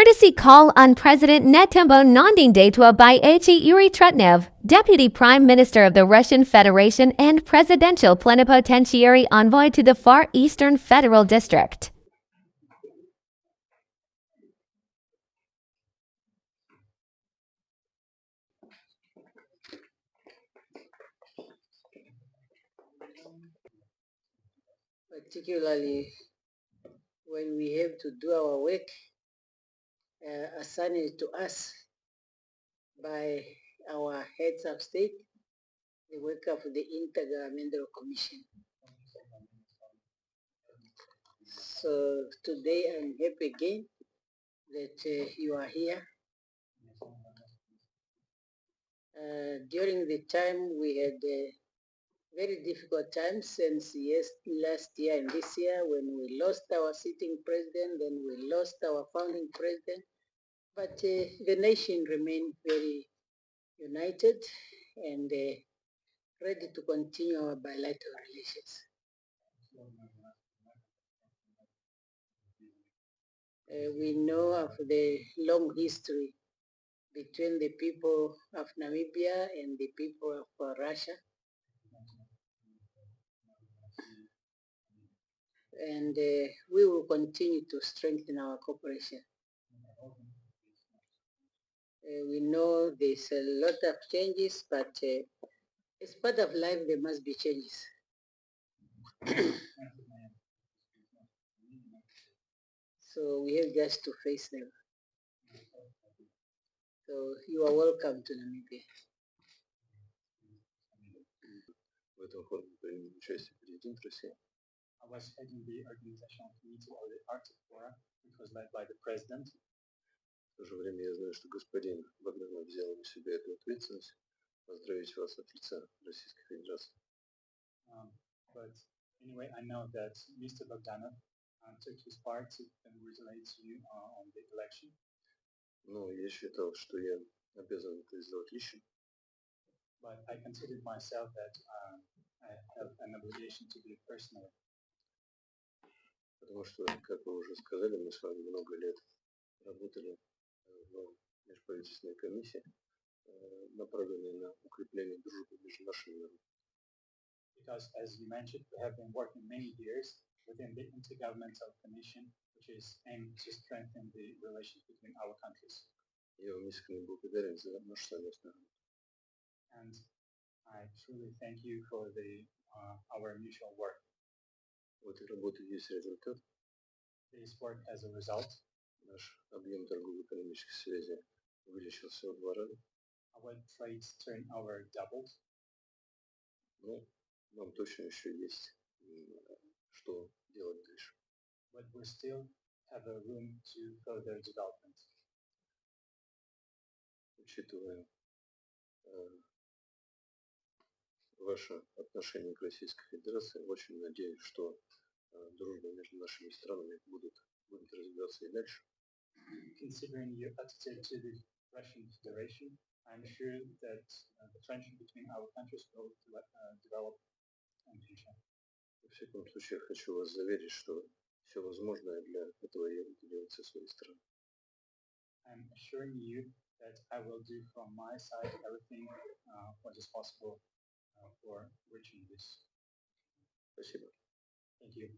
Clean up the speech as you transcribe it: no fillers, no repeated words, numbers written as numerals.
Courtesy call on President Netumbo Nandi-Ndaitwah by H.E. Yuri Trutnev, Deputy Prime Minister of the Russian Federation and Presidential Plenipotentiary Envoy to the Far Eastern Federal District. Particularly when we have to do our work assigned to us by our heads of state, the work of the Intergovernmental Commission. So today I'm happy again that you are here. During the time we had very difficult times since last year and this year, when we lost our sitting president, then we lost our founding president, but the nation remained very united and ready to continue our bilateral relations. We know of the long history between the people of Namibia and the people of Russia. And we will continue to strengthen our cooperation. We know there's a lot of changes, but as part of life, there must be changes. So we have just to face them. So you are welcome to Namibia. В этом форуме принял участие президент России. I was heading the organizational committee of the Arctic Forum, which was led by the president. В то же время я знаю, что господин Богданов взял на себя эту ответственность. Поздравить вас от лица Российской Федерации. But anyway, I know that Mr. Bogdanov took his part to congratulate you on the election. Но я считал, что я обязан это сделать лично. But I considered myself that I have an obligation to do it personally. Потому что, как вы уже сказали, мы с вами много лет работали в межправительственной комиссии, направленной на укрепление дружбы между нашими народами. Because, as you mentioned, we have been working many years within the Intergovernmental Commission, which is aimed to strengthen the relations between our countries. Я вам искренне благодарен за нашу совместную работу. And I truly thank you for our mutual work. У этой работы есть результат. This work has a result. Наш объем торгово-экономических связей увеличился в 2 раза. Our trade turnover doubled. Но нам точно еще есть что делать дальше. But we still have a room to further development. Учитывая ваше отношение к Российской Федерации, очень надеюсь, что дружба между нашими странами будет развиваться и дальше. Considering your attitude to the Russian Federation, I'm sure that the friendship between our countries will develop in the future. Во всяком случае, хочу вас заверить, что все возможное для этого я буду делать со своей стороны. I'm assuring you that I will do from my side everything what is possible for reaching this. Спасибо. Thank you.